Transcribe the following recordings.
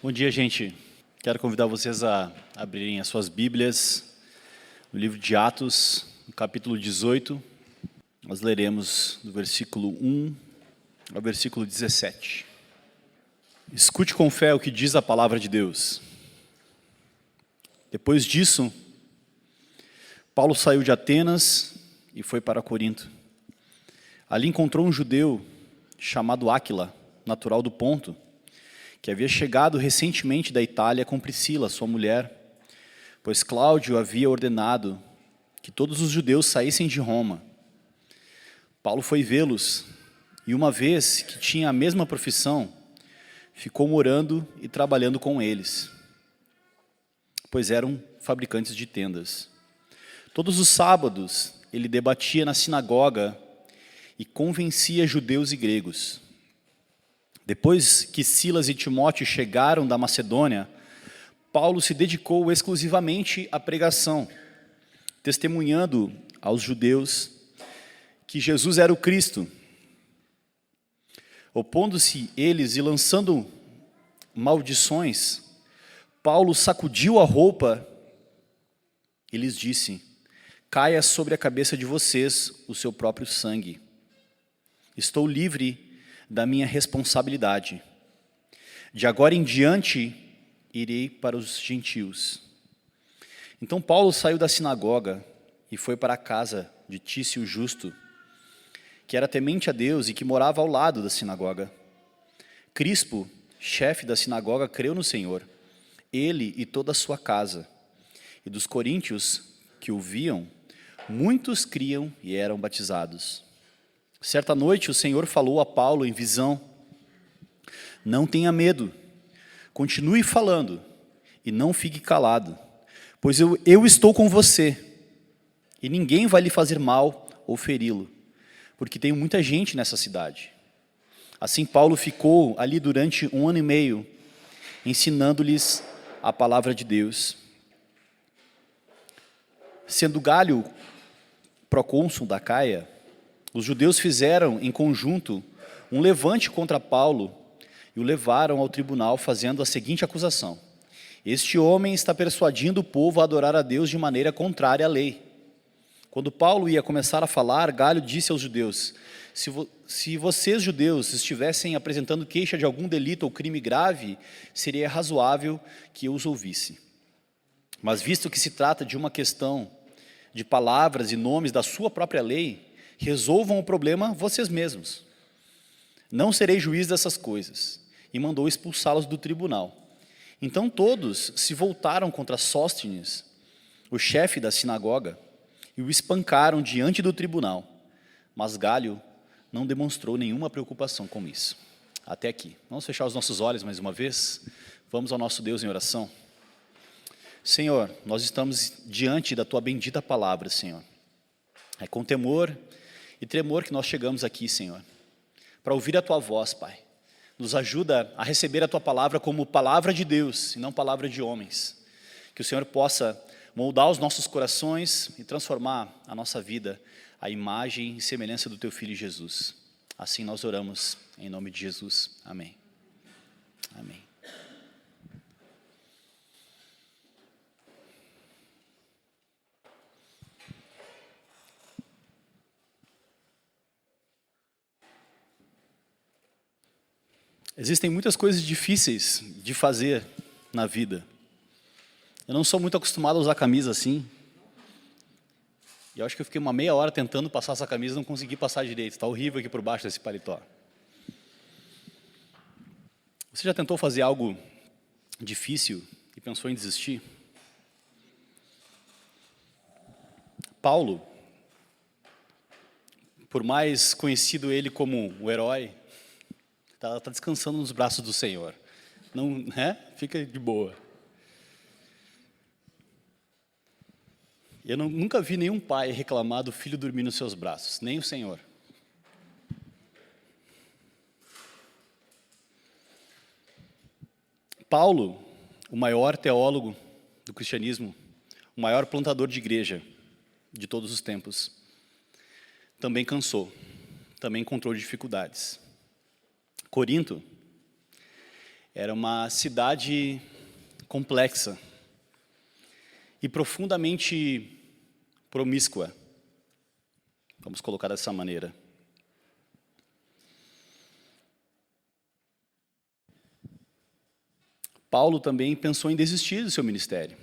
Bom dia, gente. Quero convidar vocês a abrirem as suas Bíblias no livro de Atos, no capítulo 18. Nós leremos do versículo 1 ao versículo 17. Escute com fé o que diz a palavra de Deus. Depois disso, Paulo saiu de Atenas e foi para Corinto. Ali encontrou um judeu chamado Áquila, natural do Ponto, que havia chegado recentemente da Itália com Priscila, sua mulher, pois Cláudio havia ordenado que todos os judeus saíssem de Roma. Paulo foi vê-los, e uma vez que tinha a mesma profissão, ficou morando e trabalhando com eles, pois eram fabricantes de tendas. Todos os sábados ele debatia na sinagoga e convencia judeus e gregos. Depois que Silas e Timóteo chegaram da Macedônia, Paulo se dedicou exclusivamente à pregação, testemunhando aos judeus que Jesus era o Cristo. Opondo-se eles e lançando maldições, Paulo sacudiu a roupa e lhes disse: caia sobre a cabeça de vocês o seu próprio sangue. Estou livre da minha responsabilidade. De agora em diante, irei para os gentios. Então Paulo saiu da sinagoga e foi para a casa de Tício Justo, que era temente a Deus e que morava ao lado da sinagoga. Crispo, chefe da sinagoga, creu no Senhor, ele e toda a sua casa. E dos coríntios que o viam, muitos criam e eram batizados. Certa noite o Senhor falou a Paulo em visão: não tenha medo, continue falando e não fique calado, pois eu estou com você e ninguém vai lhe fazer mal ou feri-lo, porque tem muita gente nessa cidade. Assim Paulo ficou ali durante 1 ano e meio, ensinando-lhes a palavra de Deus. Sendo Galho procônsul da Caia, os judeus fizeram em conjunto um levante contra Paulo e o levaram ao tribunal fazendo a seguinte acusação: este homem está persuadindo o povo a adorar a Deus de maneira contrária à lei. Quando Paulo ia começar a falar, Galho disse aos judeus: se vocês judeus estivessem apresentando queixa de algum delito ou crime grave, seria razoável que eu os ouvisse. Mas visto que se trata de uma questão de palavras e nomes da sua própria lei, resolvam o problema vocês mesmos. Não serei juiz dessas coisas. E mandou expulsá-los do tribunal. Então todos se voltaram contra Sóstenes, o chefe da sinagoga, e o espancaram diante do tribunal. Mas Galho não demonstrou nenhuma preocupação com isso. Até aqui. Vamos fechar os nossos olhos mais uma vez. Vamos ao nosso Deus em oração. Senhor, nós estamos diante da Tua bendita palavra, Senhor. É com temor e tremor que nós chegamos aqui, Senhor, para ouvir a Tua voz, Pai. Nos ajuda a receber a Tua palavra como palavra de Deus e não palavra de homens. Que o Senhor possa moldar os nossos corações e transformar a nossa vida à imagem e semelhança do Teu Filho Jesus. Assim nós oramos, em nome de Jesus. Amém. Amém. Existem muitas coisas difíceis de fazer na vida. Eu não sou muito acostumado a usar camisa assim. E eu acho que eu fiquei uma meia hora tentando passar essa camisa e não consegui passar direito. Está horrível aqui por baixo desse paletó. Você já tentou fazer algo difícil e pensou em desistir? Paulo, por mais conhecido ele como o herói, está descansando nos braços do Senhor. Não, Fica de boa. Eu nunca vi nenhum pai reclamar do filho dormir nos seus braços, nem o Senhor. Paulo, o maior teólogo do cristianismo, o maior plantador de igreja de todos os tempos, também cansou, também encontrou dificuldades. Corinto Era uma cidade complexa e profundamente promíscua, vamos colocar dessa maneira. Paulo também pensou em desistir do seu ministério.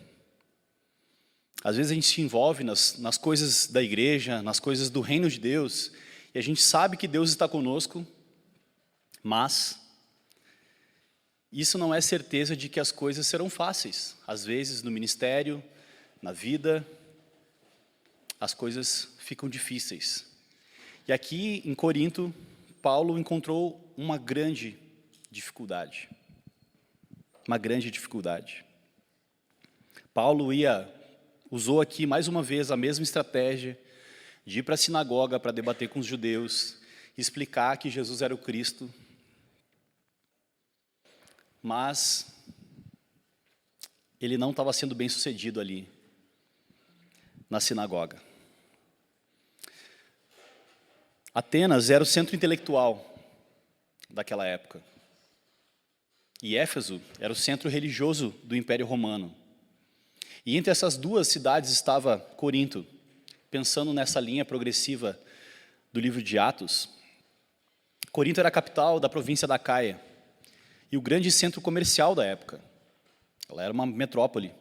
Às vezes a gente se envolve nas coisas da igreja, nas coisas do reino de Deus, e a gente sabe que Deus está conosco, mas isso não é certeza de que as coisas serão fáceis. Às vezes no ministério, na vida, as coisas ficam difíceis. E aqui em Corinto, Paulo encontrou uma grande dificuldade. Uma grande dificuldade. Paulo usou aqui mais uma vez a mesma estratégia de ir para a sinagoga para debater com os judeus, explicar que Jesus era o Cristo. Mas ele não estava sendo bem sucedido ali na sinagoga. Atenas era o centro intelectual daquela época. E Éfeso era o centro religioso do Império Romano. E entre essas duas cidades estava Corinto. Pensando nessa linha progressiva do livro de Atos, Corinto era a capital da província da Caia e o grande centro comercial da época. Ela era uma metrópole.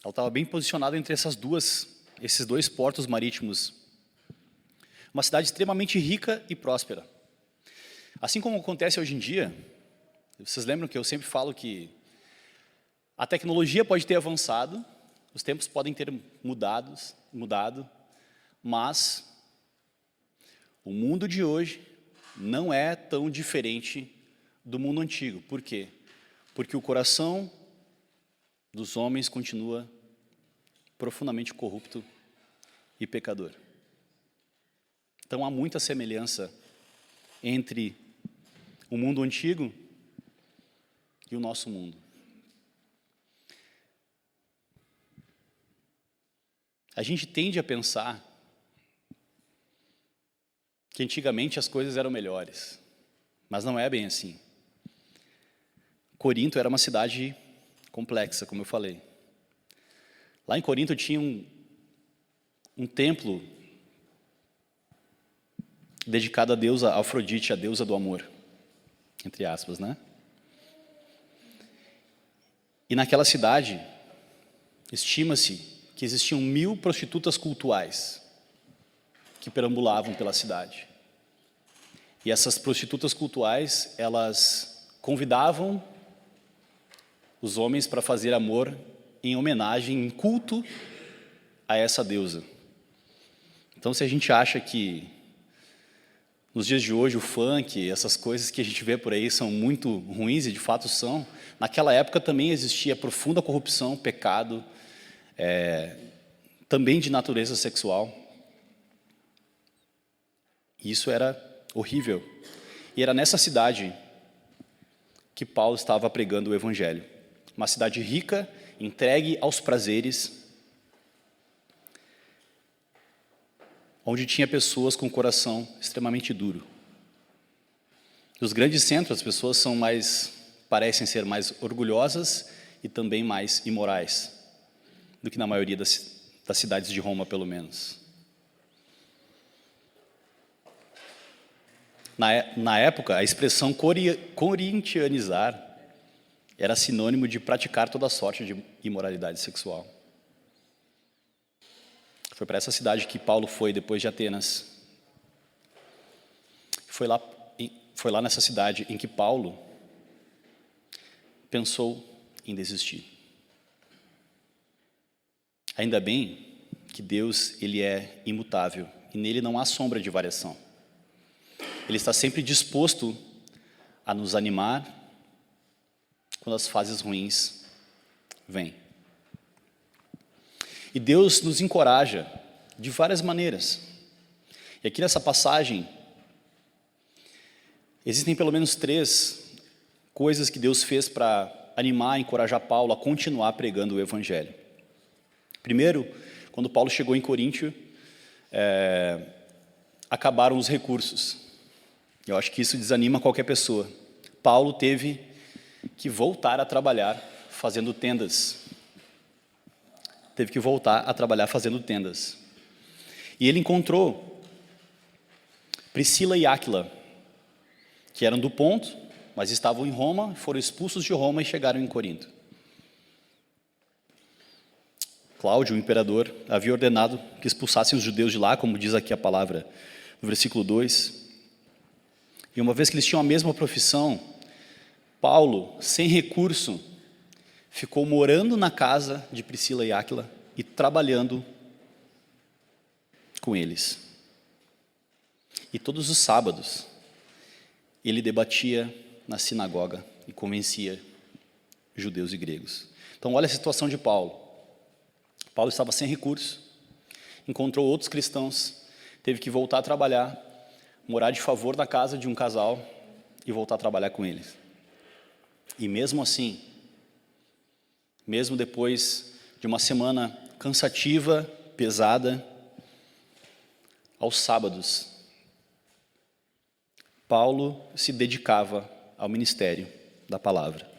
Ela estava bem posicionada entre esses dois portos marítimos. Uma cidade extremamente rica e próspera. Assim como acontece hoje em dia, vocês lembram que eu sempre falo que a tecnologia pode ter avançado, os tempos podem ter mudado, mas o mundo de hoje não é tão diferente do mundo antigo. Por quê? Porque o coração dos homens continua profundamente corrupto e pecador. Então há muita semelhança entre o mundo antigo e o nosso mundo. A gente tende a pensar que antigamente as coisas eram melhores, mas não é bem assim. Corinto era uma cidade complexa, como eu falei. Lá em Corinto tinha um templo dedicado à deusa Afrodite, a deusa do amor, entre aspas, né? E naquela cidade, estima-se que existiam 1000 prostitutas cultuais que perambulavam pela cidade. E essas prostitutas cultuais, elas convidavam os homens para fazer amor em homenagem, em culto a essa deusa. Então, se a gente acha que nos dias de hoje o funk, essas coisas que a gente vê por aí são muito ruins, e de fato são, naquela época também existia profunda corrupção, pecado, também de natureza sexual. E isso era horrível. E era nessa cidade que Paulo estava pregando o evangelho. Uma cidade rica, entregue aos prazeres, onde tinha pessoas com o coração extremamente duro. Nos grandes centros, as pessoas parecem ser mais orgulhosas e também mais imorais do que na maioria das cidades de Roma, pelo menos. Na época, a expressão corintianizar era sinônimo de praticar toda sorte de imoralidade sexual. Foi para essa cidade que Paulo foi depois de Atenas. Foi lá nessa cidade em que Paulo pensou em desistir. Ainda bem que Deus, ele é imutável e nele não há sombra de variação. Ele está sempre disposto a nos animar quando as fases ruins vêm. E Deus nos encoraja de várias maneiras. E aqui nessa passagem, existem pelo menos 3 coisas que Deus fez para animar, encorajar Paulo a continuar pregando o evangelho. Primeiro, quando Paulo chegou em Coríntio, acabaram os recursos. Eu acho que isso desanima qualquer pessoa. Paulo teve que voltar a trabalhar fazendo tendas. Teve que voltar a trabalhar fazendo tendas. E ele encontrou Priscila e Áquila, que eram do Ponto, mas estavam em Roma, foram expulsos de Roma e chegaram em Corinto. Cláudio, o imperador, havia ordenado que expulsassem os judeus de lá, como diz aqui a palavra no versículo 2. E uma vez que eles tinham a mesma profissão, Paulo, sem recurso, ficou morando na casa de Priscila e Áquila e trabalhando com eles. E todos os sábados, ele debatia na sinagoga e convencia judeus e gregos. Então, olha a situação de Paulo. Paulo estava sem recurso, encontrou outros cristãos, teve que voltar a trabalhar, morar de favor na casa de um casal e voltar a trabalhar com eles. E mesmo assim, mesmo depois de uma semana cansativa, pesada, aos sábados, Paulo se dedicava ao ministério da palavra.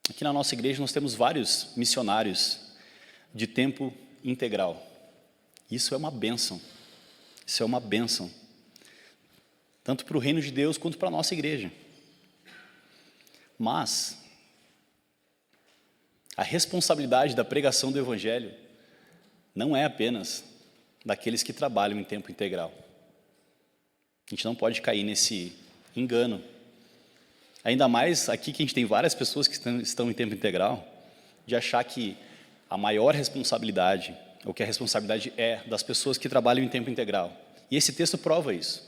Aqui na nossa igreja nós temos vários missionários de tempo integral. Isso é uma bênção. Isso é uma bênção. Tanto para o reino de Deus quanto para a nossa igreja. Mas a responsabilidade da pregação do evangelho não é apenas daqueles que trabalham em tempo integral. A gente não pode cair nesse engano. Ainda mais aqui que a gente tem várias pessoas que estão em tempo integral, de achar que a maior responsabilidade, ou que a responsabilidade é das pessoas que trabalham em tempo integral. E esse texto prova isso.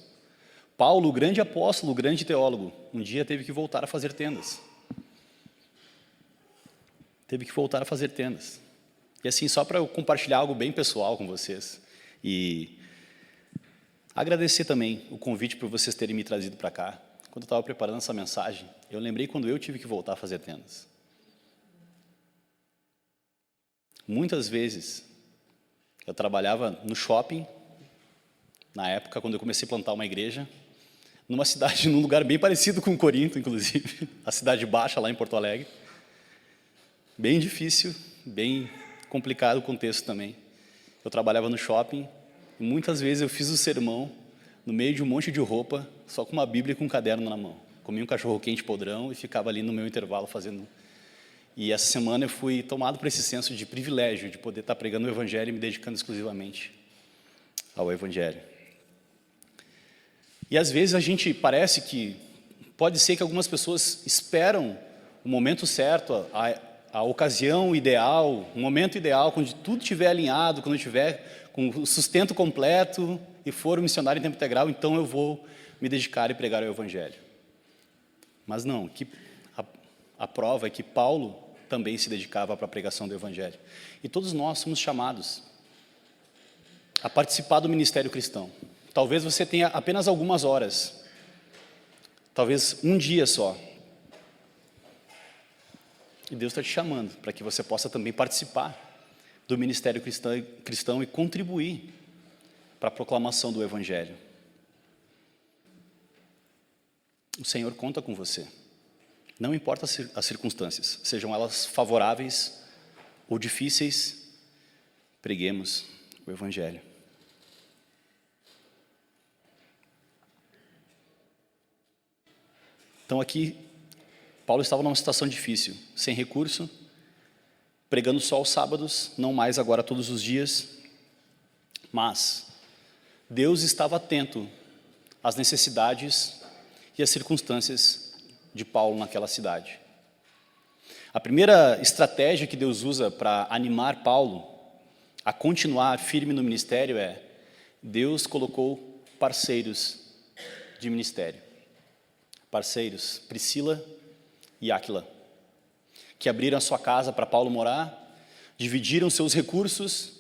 Paulo, o grande apóstolo, o grande teólogo, um dia teve que voltar a fazer tendas. Teve que voltar a fazer tendas. E assim, só para eu compartilhar algo bem pessoal com vocês, e agradecer também o convite por vocês terem me trazido para cá. Quando eu estava preparando essa mensagem, eu lembrei quando eu tive que voltar a fazer tendas. Muitas vezes, eu trabalhava no shopping, na época, quando eu comecei a plantar uma igreja, numa cidade, num lugar bem parecido com Corinto, inclusive, a Cidade Baixa, lá em Porto Alegre. Bem difícil, bem complicado o contexto também. Eu trabalhava no shopping, e muitas vezes eu fiz o sermão no meio de um monte de roupa, só com uma Bíblia e com um caderno na mão. Comia um cachorro-quente podrão e ficava ali no meu intervalo fazendo. E essa semana eu fui tomado por esse senso de privilégio, de poder estar pregando o Evangelho e me dedicando exclusivamente ao Evangelho. E às vezes a gente parece que, pode ser que algumas pessoas esperam o momento certo, a ocasião ideal, o momento ideal, quando tudo estiver alinhado, quando estiver com o sustento completo e for um missionário em tempo integral, então eu vou me dedicar e pregar o Evangelho. Mas não, a prova é que Paulo também se dedicava para a pregação do Evangelho. E todos nós somos chamados a participar do ministério cristão. Talvez você tenha apenas algumas horas, talvez um dia só. E Deus está te chamando para que você possa também participar do ministério cristão e contribuir para a proclamação do Evangelho. O Senhor conta com você. Não importa as circunstâncias, sejam elas favoráveis ou difíceis, preguemos o Evangelho. Então aqui, Paulo estava numa situação difícil, sem recurso, pregando só aos sábados, não mais agora todos os dias, mas Deus estava atento às necessidades e às circunstâncias de Paulo naquela cidade. A primeira estratégia que Deus usa para animar Paulo a continuar firme no ministério é: Deus colocou parceiros de ministério. Parceiros, Priscila e Áquila, que abriram a sua casa para Paulo morar, dividiram seus recursos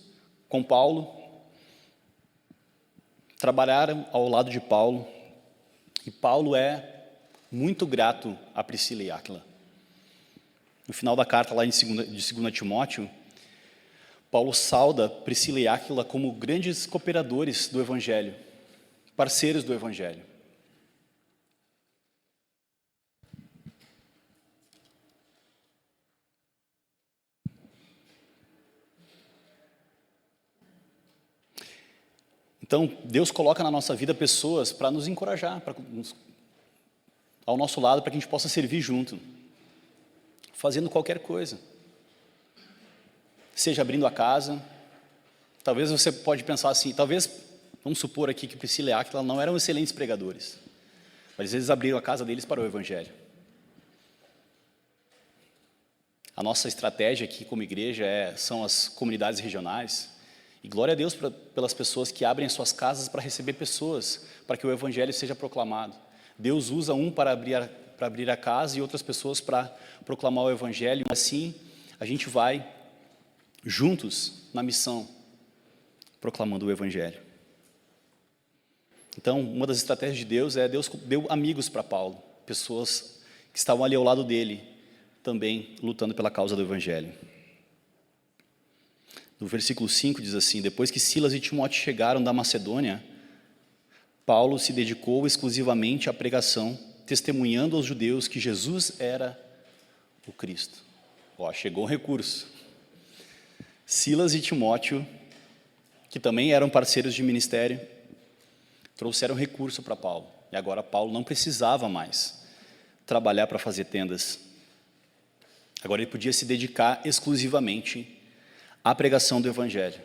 com Paulo, trabalharam ao lado de Paulo, e Paulo é muito grato a Priscila e Áquila. No final da carta, lá de 2 Timóteo, Paulo sauda Priscila e Áquila como grandes cooperadores do Evangelho, parceiros do Evangelho. Então, Deus coloca na nossa vida pessoas para nos encorajar, ao nosso lado, para que a gente possa servir junto, fazendo qualquer coisa. Seja abrindo a casa, talvez você pode pensar assim, talvez, vamos supor aqui que Priscila e Áquila não eram excelentes pregadores, mas eles abriram a casa deles para o Evangelho. A nossa estratégia aqui como igreja são as comunidades regionais, e glória a Deus pelas pessoas que abrem as suas casas para receber pessoas, para que o Evangelho seja proclamado. Deus usa um para abrir a casa e outras pessoas para proclamar o Evangelho. E assim, a gente vai juntos na missão, proclamando o Evangelho. Então, uma das estratégias de Deus Deus deu amigos para Paulo, pessoas que estavam ali ao lado dele, também lutando pela causa do Evangelho. No versículo 5 diz assim: depois que Silas e Timóteo chegaram da Macedônia, Paulo se dedicou exclusivamente à pregação, testemunhando aos judeus que Jesus era o Cristo. Chegou um recurso. Silas e Timóteo, que também eram parceiros de ministério, trouxeram recurso para Paulo. E agora Paulo não precisava mais trabalhar para fazer tendas. Agora ele podia se dedicar exclusivamente à pregação do Evangelho.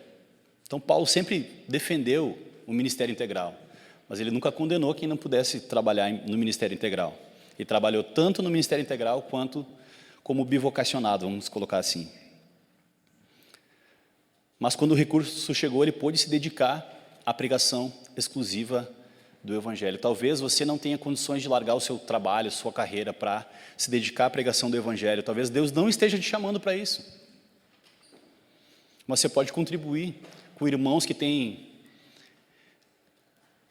Então Paulo sempre defendeu o ministério integral, mas ele nunca condenou quem não pudesse trabalhar no ministério integral. Ele trabalhou tanto no ministério integral quanto como bivocacionado, vamos colocar assim. Mas quando o recurso chegou, ele pôde se dedicar à pregação exclusiva do Evangelho. Talvez você não tenha condições de largar o seu trabalho, sua carreira, para se dedicar à pregação do Evangelho. Talvez Deus não esteja te chamando para isso. Mas você pode contribuir com irmãos que têm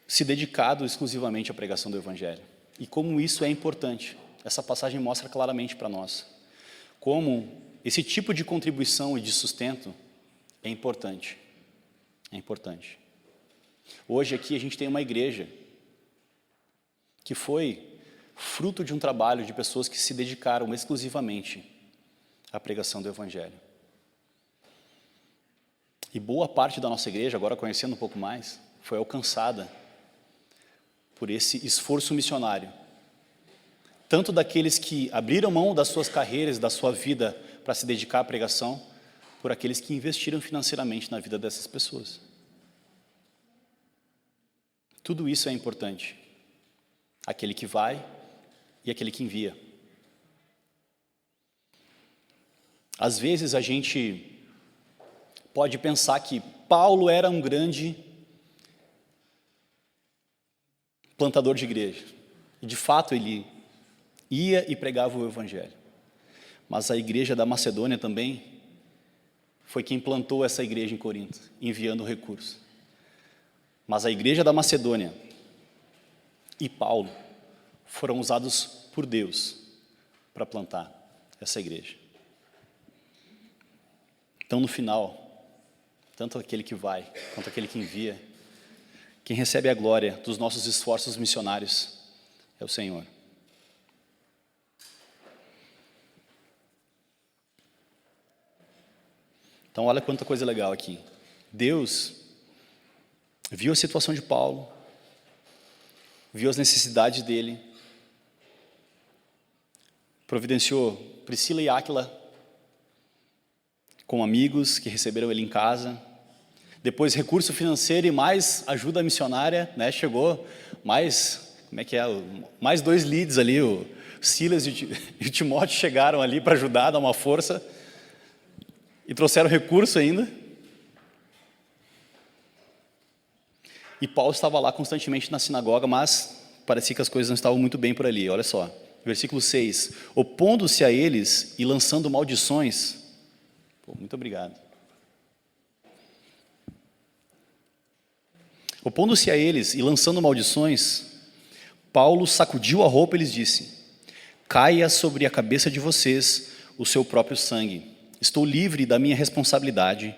se dedicado exclusivamente à pregação do Evangelho. E como isso é importante. Essa passagem mostra claramente para nós como esse tipo de contribuição e de sustento é importante. É importante. Hoje aqui a gente tem uma igreja que foi fruto de um trabalho de pessoas que se dedicaram exclusivamente à pregação do Evangelho. E boa parte da nossa igreja, agora conhecendo um pouco mais, foi alcançada por esse esforço missionário. Tanto daqueles que abriram mão das suas carreiras, da sua vida para se dedicar à pregação, por aqueles que investiram financeiramente na vida dessas pessoas. Tudo isso é importante. Aquele que vai e aquele que envia. Às vezes a gente pode pensar que Paulo era um grande plantador de igreja. E de fato ele ia e pregava o Evangelho. Mas a igreja da Macedônia também foi quem plantou essa igreja em Corinto, enviando recursos. Mas a igreja da Macedônia e Paulo foram usados por Deus para plantar essa igreja. Então, no final, tanto aquele que vai quanto aquele que envia, quem recebe a glória dos nossos esforços missionários é o Senhor. Então, olha quanta coisa legal aqui. Deus viu a situação de Paulo, viu as necessidades dele, providenciou Priscila e Áquila com amigos que receberam ele em casa, depois recurso financeiro e mais ajuda missionária, né? Chegou mais, mais 2 leads ali, o Silas e o Timóteo chegaram ali para ajudar, dar uma força, e trouxeram recurso ainda. E Paulo estava lá constantemente na sinagoga, mas parecia que as coisas não estavam muito bem por ali. Olha só, versículo 6. Opondo-se a eles e lançando maldições. Muito obrigado. Opondo-se a eles e lançando maldições, Paulo sacudiu a roupa e lhes disse: caia sobre a cabeça de vocês o seu próprio sangue. Estou livre da minha responsabilidade,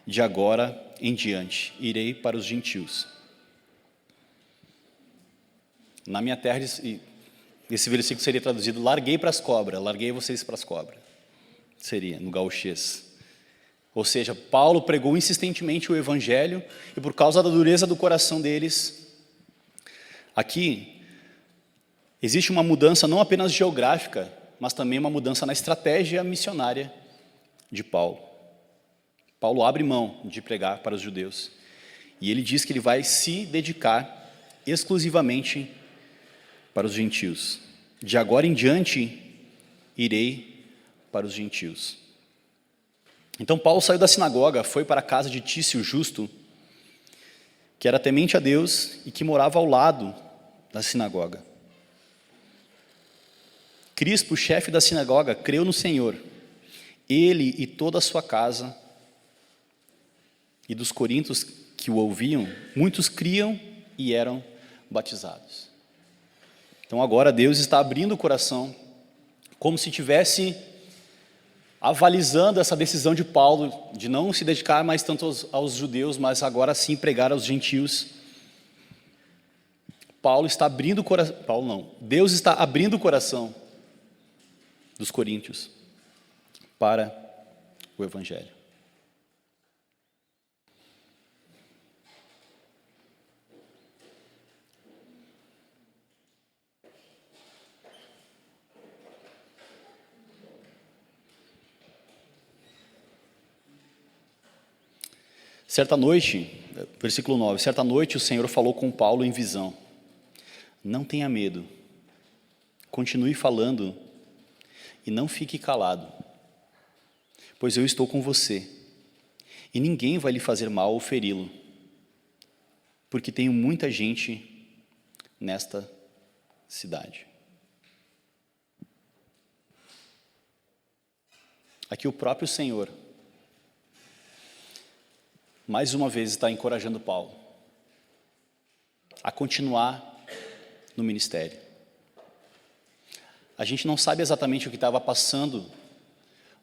de agora em diante irei para os gentios. Na minha terra, esse versículo seria traduzido: larguei para as cobras, larguei vocês para as cobras. Seria, no gauchês. Ou seja, Paulo pregou insistentemente o evangelho, e por causa da dureza do coração deles, aqui existe uma mudança não apenas geográfica, mas também uma mudança na estratégia missionária de Paulo. Paulo abre mão de pregar para os judeus, e ele diz que ele vai se dedicar exclusivamente para os gentios. De agora em diante, irei para os gentios. Então Paulo saiu da sinagoga, foi para a casa de Tício Justo, que era temente a Deus e que morava ao lado da sinagoga. Crispo, chefe da sinagoga, creu no Senhor, ele e toda a sua casa, e dos coríntios que o ouviam, muitos criam e eram batizados. Então agora Deus está abrindo o coração, como se tivesse avalizando essa decisão de Paulo, de não se dedicar mais tanto aos judeus, mas agora sim pregar aos gentios. Paulo está abrindo o coração, Paulo não, Deus está abrindo o coração dos coríntios para o evangelho. Certa noite, versículo 9, certa noite o Senhor falou com Paulo em visão: não tenha medo, continue falando e não fique calado, pois eu estou com você, e ninguém vai lhe fazer mal ou feri-lo, porque tenho muita gente nesta cidade. Aqui o próprio Senhor, mais uma vez, está encorajando Paulo a continuar no ministério. A gente não sabe exatamente o que estava passando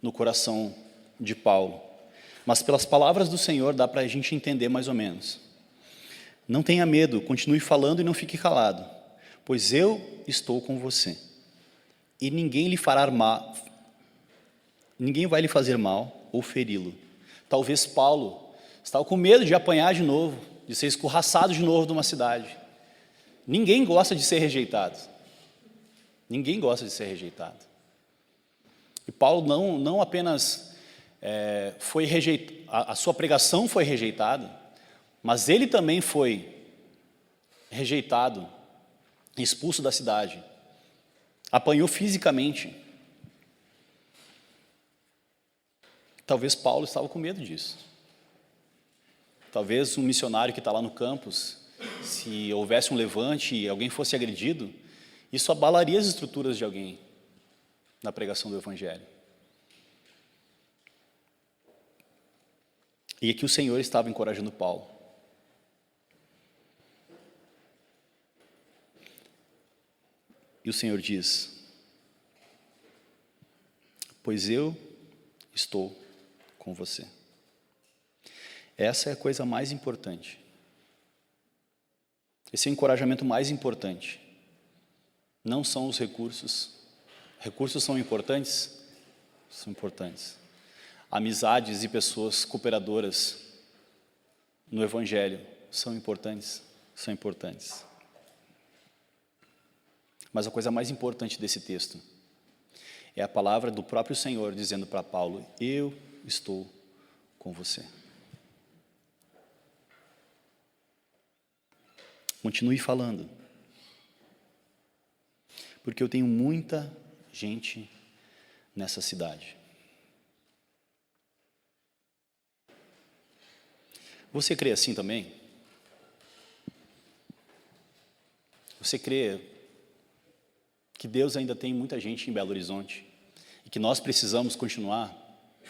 no coração de Paulo, mas pelas palavras do Senhor dá para a gente entender mais ou menos. Não tenha medo, continue falando e não fique calado, pois eu estou com você, e ninguém lhe fará mal, ninguém vai lhe fazer mal ou feri-lo. Talvez Paulo estava com medo de apanhar de novo, de ser escorraçado de novo de uma cidade. Ninguém gosta de ser rejeitado. Ninguém gosta de ser rejeitado. E Paulo não apenas foi rejeitado, a sua pregação foi rejeitada, mas ele também foi rejeitado, expulso da cidade. Apanhou fisicamente. Talvez Paulo estava com medo disso. Talvez um missionário que está lá no campus, se houvesse um levante e alguém fosse agredido, isso abalaria as estruturas de alguém na pregação do evangelho. E aqui o Senhor estava encorajando Paulo. E o Senhor diz: pois eu estou com você. Essa é a coisa mais importante. Esse é o encorajamento mais importante. Não são os recursos. Recursos são importantes? São importantes. Amizades e pessoas cooperadoras no Evangelho são importantes? São importantes. Mas a coisa mais importante desse texto é a palavra do próprio Senhor dizendo para Paulo: eu estou com você. Continue falando, porque eu tenho muita gente nessa cidade. Você crê assim também? Você crê que Deus ainda tem muita gente em Belo Horizonte e que nós precisamos continuar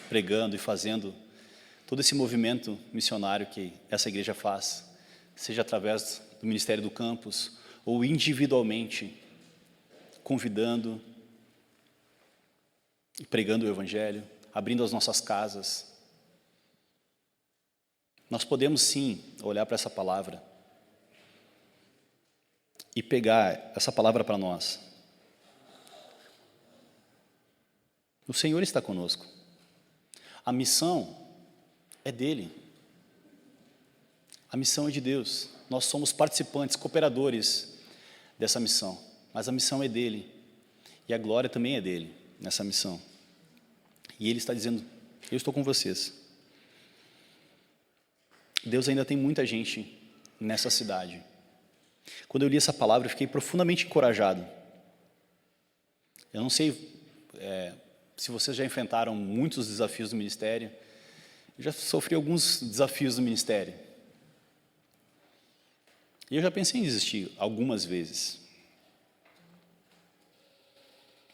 pregando e fazendo todo esse movimento missionário que essa igreja faz, seja através do Ministério do Campus ou individualmente, convidando e pregando o Evangelho, abrindo as nossas casas? nós podemos sim olhar para essa palavra e pegar essa palavra para nós. O Senhor está conosco. A missão é dele. A missão é de Deus. Nós somos participantes, cooperadores dessa missão. Mas a missão é dele. E a glória também é dele nessa missão. E ele está dizendo, eu estou com vocês. Deus ainda tem muita gente nessa cidade. Quando eu li essa palavra, eu fiquei profundamente encorajado. Eu não sei se vocês já enfrentaram muitos desafios do ministério. Eu já sofri alguns desafios do ministério. E eu já pensei em desistir algumas vezes.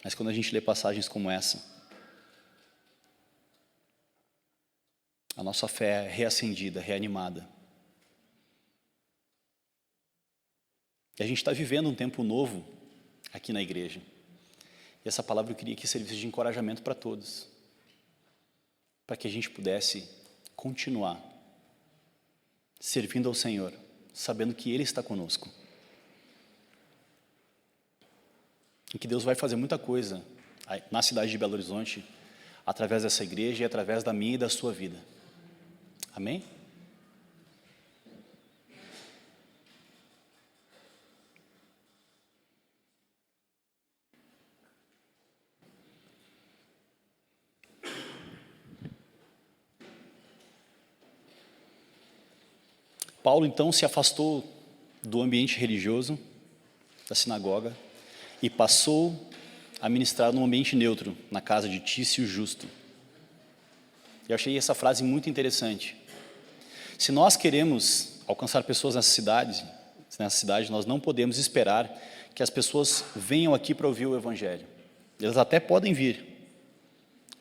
Mas quando a gente lê passagens como essa, a nossa fé é reacendida, reanimada. E a gente está vivendo um tempo novo aqui na igreja. E essa palavra eu queria que servisse de encorajamento para todos. Para que a gente pudesse continuar servindo ao Senhor, sabendo que Ele está conosco. E que Deus vai fazer muita coisa na cidade de Belo Horizonte, através dessa igreja e através da minha e da sua vida. Amém? Paulo, então, se afastou do ambiente religioso, da sinagoga, e passou a ministrar num ambiente neutro, na casa de Tício Justo. Eu achei essa frase muito interessante. Se nós queremos alcançar pessoas nessa cidade, nós não podemos esperar que as pessoas venham aqui para ouvir o Evangelho. Elas até podem vir,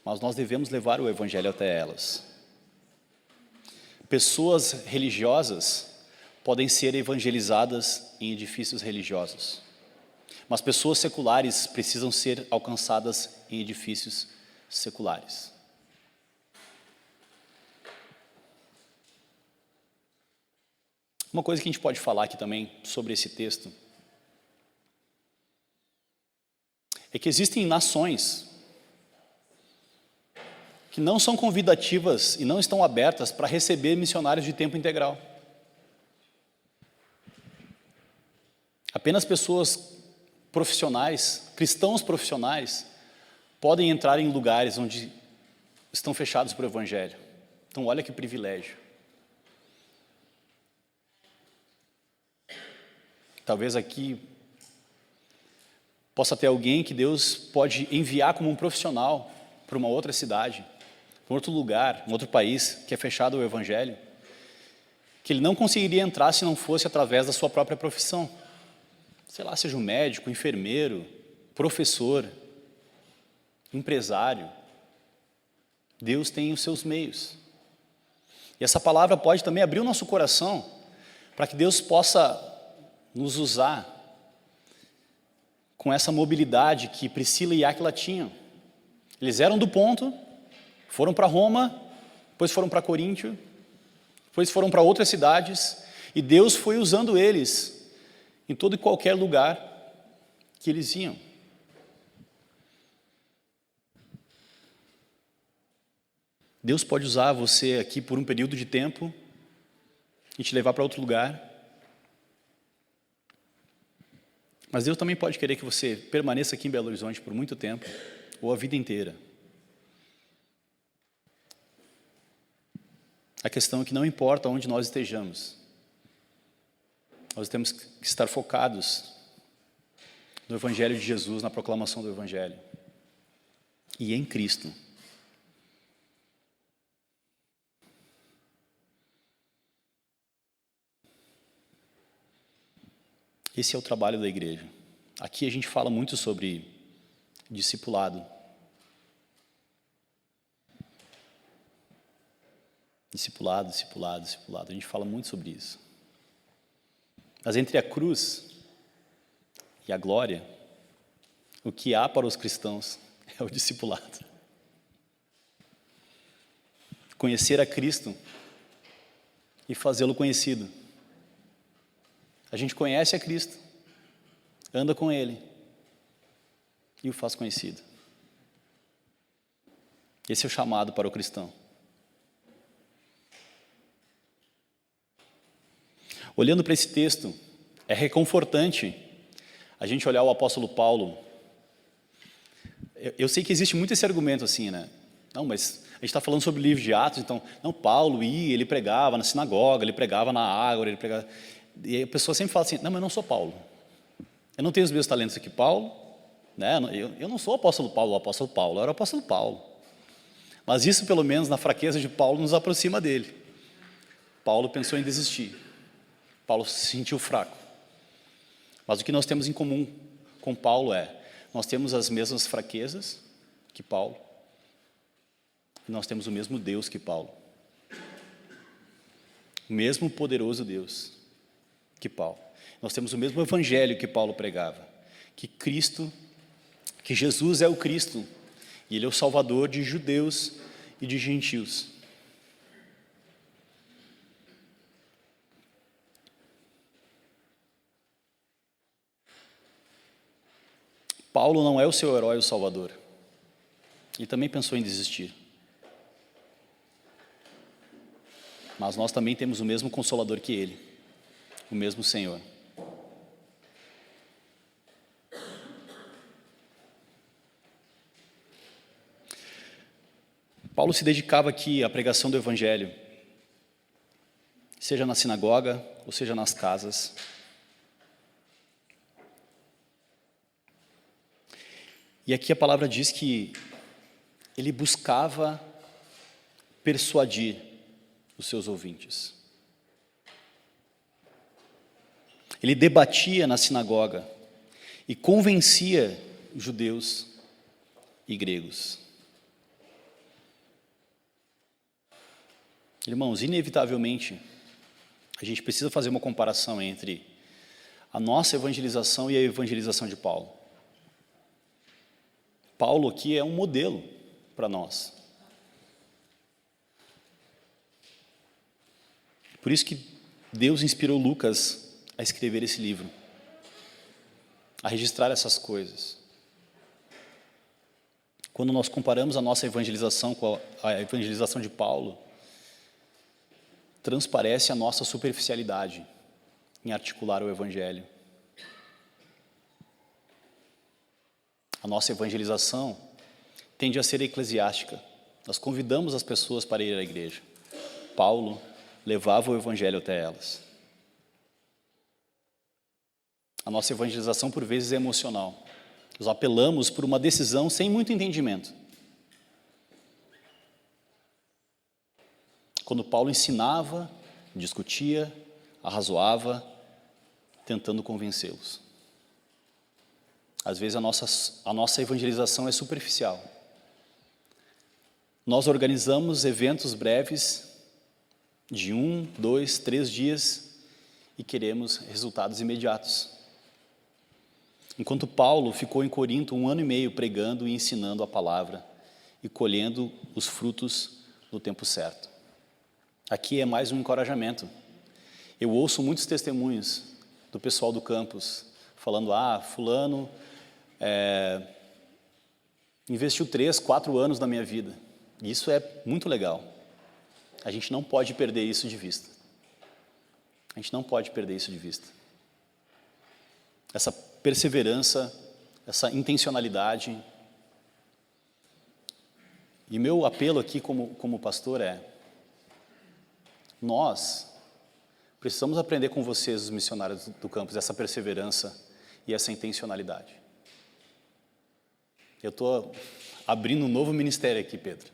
mas nós devemos levar o Evangelho até elas. Pessoas religiosas podem ser evangelizadas em edifícios religiosos, mas pessoas seculares precisam ser alcançadas em edifícios seculares. Uma coisa que a gente pode falar aqui também sobre esse texto é que existem nações que não são convidativas e não estão abertas para receber missionários de tempo integral. Apenas pessoas profissionais, cristãos profissionais, podem entrar em lugares onde estão fechados para o Evangelho. Então, olha que privilégio. Talvez aqui possa ter alguém que Deus pode enviar como um profissional para uma outra cidade, para um outro lugar, um outro país que é fechado ao Evangelho, que ele não conseguiria entrar se não fosse através da sua própria profissão. Sei lá, seja um médico, enfermeiro, professor, empresário. Deus tem os seus meios. E essa palavra pode também abrir o nosso coração para que Deus possa nos usar com essa mobilidade que Priscila e Áquila tinham. Eles eram do Ponto, foram para Roma, depois foram para Coríntio, depois foram para outras cidades, e Deus foi usando eles em todo e qualquer lugar que eles iam. Deus pode usar você aqui por um período de tempo e te levar para outro lugar. Mas Deus também pode querer que você permaneça aqui em Belo Horizonte por muito tempo, ou a vida inteira. A questão é que não importa onde nós estejamos, nós temos que estar focados no Evangelho de Jesus, na proclamação do Evangelho. E em Cristo. Esse é o trabalho da igreja. Aqui a gente fala muito sobre discipulado. Discipulado, discipulado, discipulado. A gente fala muito sobre isso. Mas entre a cruz e a glória, o que há para os cristãos é o discipulado. Conhecer a Cristo e fazê-lo conhecido. A gente conhece a Cristo, anda com Ele e o faz conhecido. Esse é o chamado para o cristão. Olhando para esse texto, é reconfortante a gente olhar o apóstolo Paulo. Eu sei que existe muito esse argumento assim, né? Não, mas a gente está falando sobre o livro de Atos, então, não, Paulo ia, ele pregava na sinagoga, ele pregava na ágora, ele pregava... E a pessoa sempre fala assim, não, mas eu não sou Paulo. Eu não tenho os mesmos talentos que Paulo, né? Eu não sou o apóstolo Paulo era o apóstolo Paulo. Mas isso, pelo menos, na fraqueza de Paulo, nos aproxima dele. Paulo pensou em desistir. Paulo se sentiu fraco. Mas o que nós temos em comum com Paulo nós temos as mesmas fraquezas que Paulo, e nós temos o mesmo Deus que Paulo. O mesmo poderoso Deus que Paulo. Nós temos o mesmo evangelho que Paulo pregava, que Jesus é o Cristo, e Ele é o Salvador de judeus e de gentios. Paulo não é o seu herói, o Salvador. Ele também pensou em desistir. Mas nós também temos o mesmo Consolador que ele, o mesmo Senhor. Paulo se dedicava aqui à pregação do Evangelho, seja na sinagoga ou seja nas casas. E aqui a palavra diz que ele buscava persuadir os seus ouvintes. Ele debatia na sinagoga e convencia judeus e gregos. Irmãos, inevitavelmente, a gente precisa fazer uma comparação entre a nossa evangelização e a evangelização de Paulo. Paulo aqui é um modelo para nós. Por isso que Deus inspirou Lucas a escrever esse livro, a registrar essas coisas. Quando nós comparamos a nossa evangelização com a evangelização de Paulo, transparece a nossa superficialidade em articular o Evangelho. A nossa evangelização tende a ser eclesiástica. Nós convidamos as pessoas para ir à igreja. Paulo levava o Evangelho até elas. A nossa evangelização, por vezes, é emocional. Nós apelamos por uma decisão sem muito entendimento. Quando Paulo ensinava, discutia, arrazoava, tentando convencê-los. Às vezes a nossa evangelização é superficial. Nós organizamos eventos breves de 1, 2, 3 dias e queremos resultados imediatos. Enquanto Paulo ficou em Corinto 1 ano e meio pregando e ensinando a palavra e colhendo os frutos no tempo certo. Aqui é mais um encorajamento. Eu ouço muitos testemunhos do pessoal do campus falando, fulano investiu 3, 4 anos da minha vida. Isso é muito legal. A gente não pode perder isso de vista. A gente não pode perder isso de vista. Essa perseverança, essa intencionalidade. E meu apelo aqui como pastor nós precisamos aprender com vocês, os missionários do campus, essa perseverança e essa intencionalidade. Eu estou abrindo um novo ministério aqui, Pedro.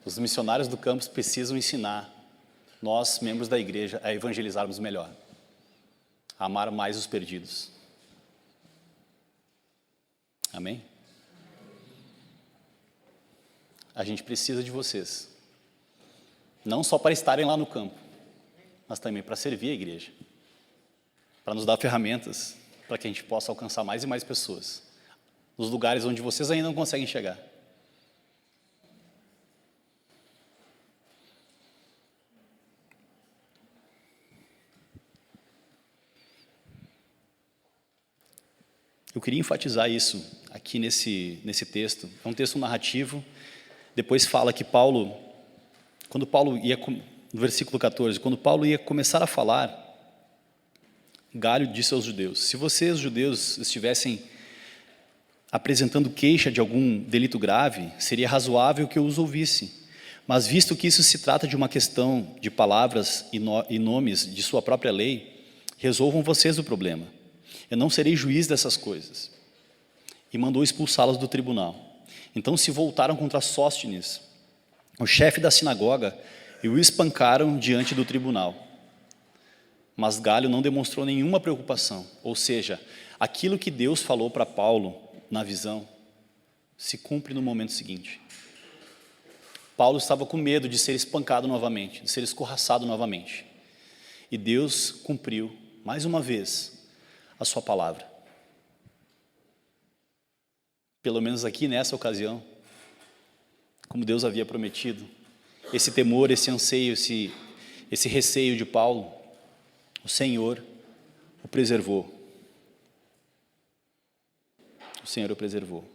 Os missionários do campus precisam ensinar nós, membros da igreja, a evangelizarmos melhor, a amar mais os perdidos. Amém? A gente precisa de vocês, não só para estarem lá no campo, mas também para servir a igreja, para nos dar ferramentas para que a gente possa alcançar mais e mais pessoas, nos lugares onde vocês ainda não conseguem chegar. Eu queria enfatizar isso aqui nesse texto. É um texto narrativo. Depois fala que Paulo, no versículo 14, quando Paulo ia começar a falar, Galho disse aos judeus: se vocês, judeus, estivessem apresentando queixa de algum delito grave, seria razoável que eu os ouvisse. Mas visto que isso se trata de uma questão de palavras e nomes de sua própria lei, resolvam vocês o problema. Eu não serei juiz dessas coisas. E mandou expulsá-los do tribunal. Então se voltaram contra Sóstenes, o chefe da sinagoga, e o espancaram diante do tribunal. Mas Galho não demonstrou nenhuma preocupação. Ou seja, aquilo que Deus falou para Paulo na visão se cumpre no momento seguinte. Paulo estava com medo de ser espancado novamente, de ser escorraçado novamente. E Deus cumpriu, mais uma vez, a sua palavra. Pelo menos aqui nessa ocasião, como Deus havia prometido, esse temor, esse anseio, esse receio de Paulo, o Senhor o preservou. O Senhor o preservou.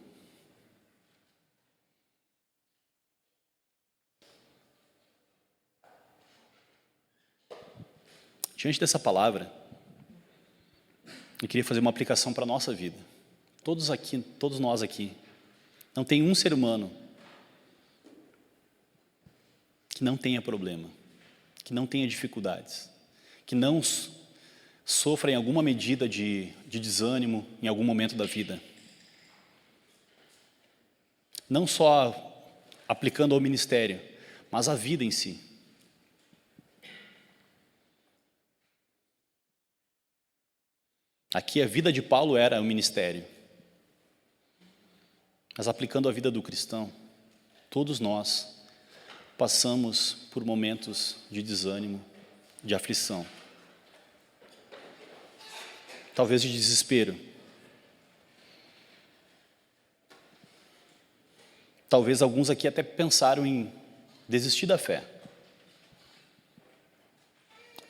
Diante dessa palavra, eu queria fazer uma aplicação para a nossa vida. Todos nós aqui, não tem um ser humano que não tenha problema, que não tenha dificuldades, que não sofra em alguma medida de desânimo em algum momento da vida. Não só aplicando ao ministério, mas à vida em si. Aqui a vida de Paulo era o ministério. Mas aplicando a vida do cristão, todos nós passamos por momentos de desânimo, de aflição. Talvez de desespero. Talvez alguns aqui até pensaram em desistir da fé.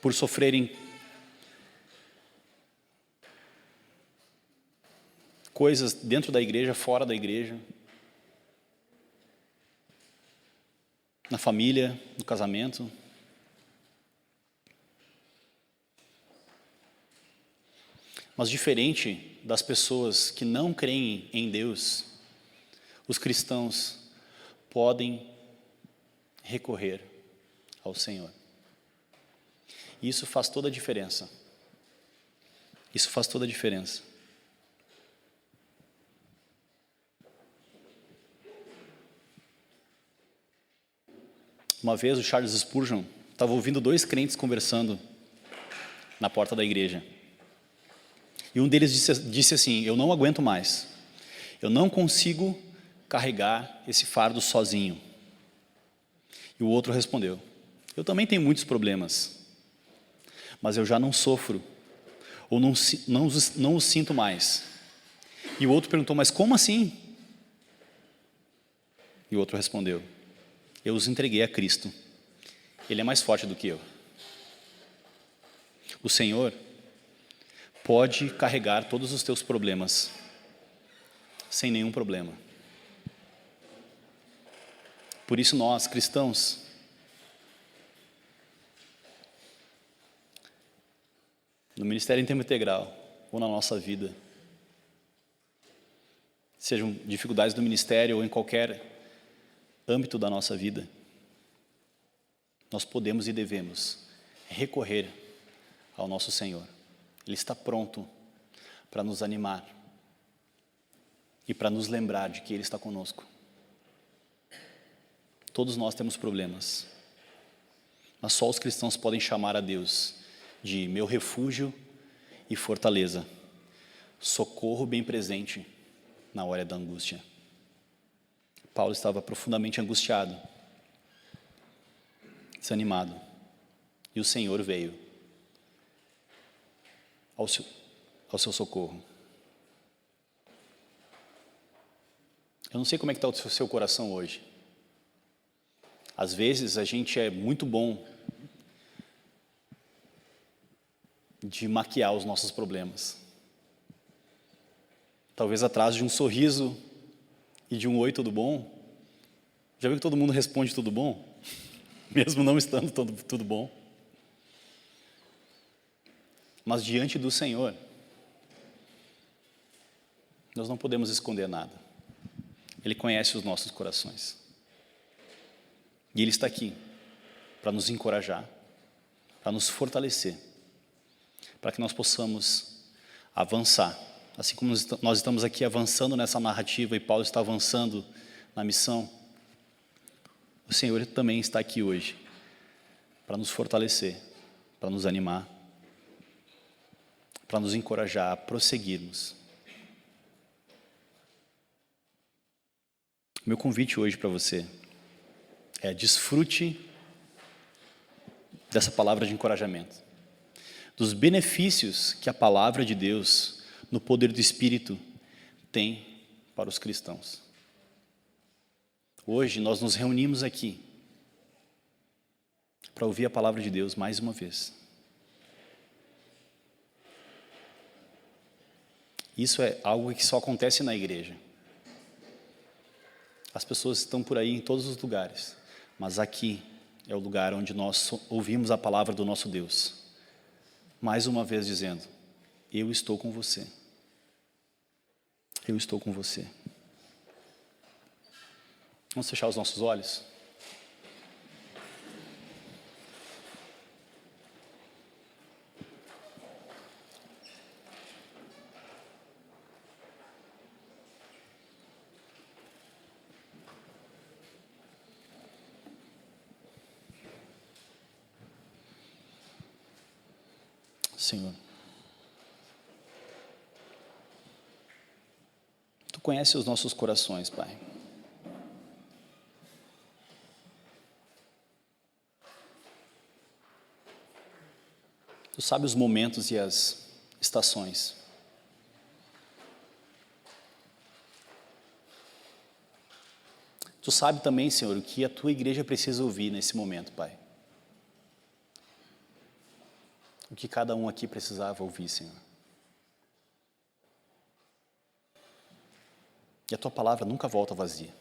Por sofrerem coisas dentro da igreja, fora da igreja, na família, no casamento. Mas diferente das pessoas que não creem em Deus, os cristãos podem recorrer ao Senhor. E isso faz toda a diferença. Isso faz toda a diferença. Uma vez o Charles Spurgeon estava ouvindo dois crentes conversando na porta da igreja. E um deles disse assim: eu não aguento mais. Eu não consigo carregar esse fardo sozinho. E o outro respondeu: eu também tenho muitos problemas, mas eu já não sofro, ou não os sinto mais. E o outro perguntou: mas como assim? E o outro respondeu: eu os entreguei a Cristo. Ele é mais forte do que eu. O Senhor pode carregar todos os teus problemas sem nenhum problema. Por isso nós, cristãos, no Ministério em Tempo Integral ou na nossa vida, sejam dificuldades do ministério ou em qualquer âmbito da nossa vida, nós podemos e devemos recorrer ao nosso Senhor. Ele está pronto para nos animar e para nos lembrar de que Ele está conosco. Todos nós temos problemas, mas só os cristãos podem chamar a Deus de meu refúgio e fortaleza, socorro bem presente na hora da angústia. Paulo estava profundamente angustiado, desanimado, e o Senhor veio ao seu socorro. Eu não sei como é que está o seu coração hoje. Às vezes a gente é muito bom de maquiar os nossos problemas. talvez atrás de um sorriso e de um oi, tudo bom. Já viu que todo mundo responde tudo bom? Mesmo não estando tudo bom. Mas diante do Senhor, nós não podemos esconder nada. Ele conhece os nossos corações. E Ele está aqui para nos encorajar, para nos fortalecer, para que nós possamos avançar. Assim como nós estamos aqui avançando nessa narrativa e Paulo está avançando na missão, o Senhor também está aqui hoje para nos fortalecer, para nos animar, para nos encorajar a prosseguirmos. Meu convite hoje para você é: desfrute dessa palavra de encorajamento, dos benefícios que a palavra de Deus, no poder do Espírito, tem para os cristãos. Hoje nós nos reunimos aqui para ouvir a palavra de Deus mais uma vez. Isso é algo que só acontece na igreja. As pessoas estão por aí em todos os lugares, mas aqui é o lugar onde nós ouvimos a palavra do nosso Deus, mais uma vez dizendo: eu estou com você. Eu estou com você. Vamos fechar os nossos olhos? Senhor, Tu conheces os nossos corações, Pai. Tu sabes os momentos e as estações. Tu sabes também, Senhor, o que a Tua igreja precisa ouvir nesse momento, Pai. O que cada um aqui precisava ouvir, Senhor. E a Tua palavra nunca volta vazia.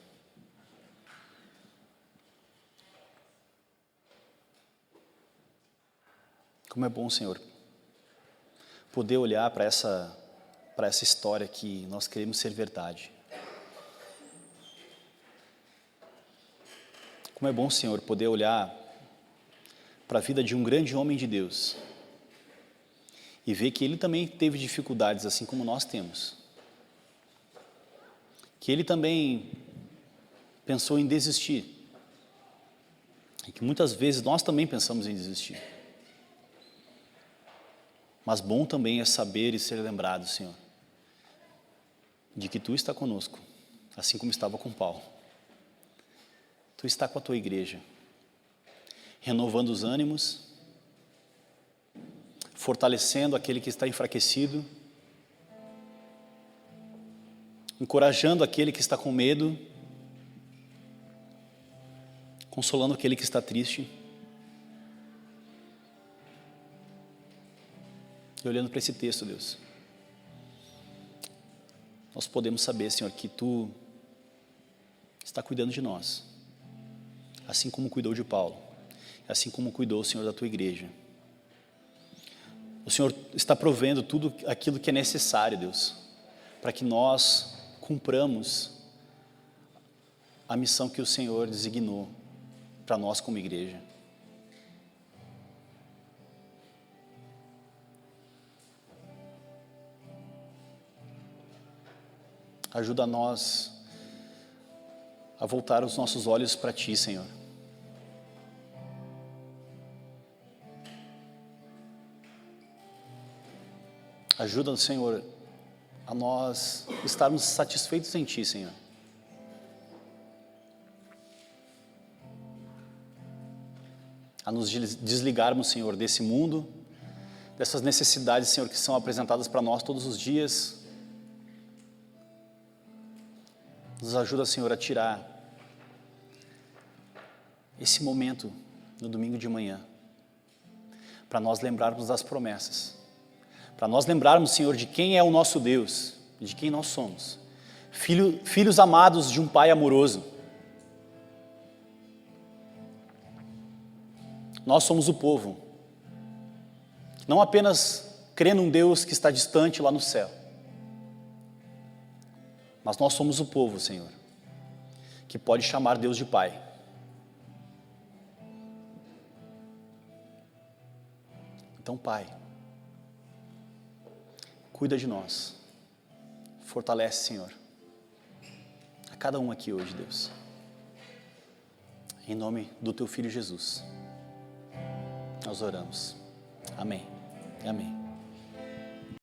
Como é bom, Senhor, poder olhar para essa história que nós queremos ser verdade. Como é bom, Senhor, poder olhar para a vida de um grande homem de Deus e ver que ele também teve dificuldades, assim como nós temos. Que ele também pensou em desistir. E que muitas vezes nós também pensamos em desistir. Mas bom também é saber e ser lembrado, Senhor, de que Tu está conosco, assim como estava com Paulo. Tu está com a Tua igreja, renovando os ânimos, fortalecendo aquele que está enfraquecido, encorajando aquele que está com medo, consolando aquele que está triste. E olhando para esse texto, Deus, nós podemos saber, Senhor, que Tu está cuidando de nós, assim como cuidou de Paulo, assim como cuidou, Senhor, da Tua igreja. O Senhor está provendo tudo aquilo que é necessário, Deus, para que nós cumpramos a missão que o Senhor designou para nós como igreja. Ajuda nós a voltar os nossos olhos para Ti, Senhor. Ajuda, Senhor, a nós estarmos satisfeitos em Ti, Senhor. A nos desligarmos, Senhor, desse mundo, dessas necessidades, Senhor, que são apresentadas para nós todos os dias. Nos ajuda, Senhor, a tirar esse momento no domingo de manhã, para nós lembrarmos das promessas, para nós lembrarmos, Senhor, de quem é o nosso Deus de quem nós somos. Filhos amados de um Pai amoroso. Nós somos o povo. Não apenas crê num Deus que está distante lá no céu. Mas nós somos o povo, Senhor, que pode chamar Deus de Pai. Então, Pai, cuida de nós. Fortalece, Senhor, a cada um aqui hoje, Deus. Em nome do Teu Filho Jesus, nós oramos. Amém. Amém.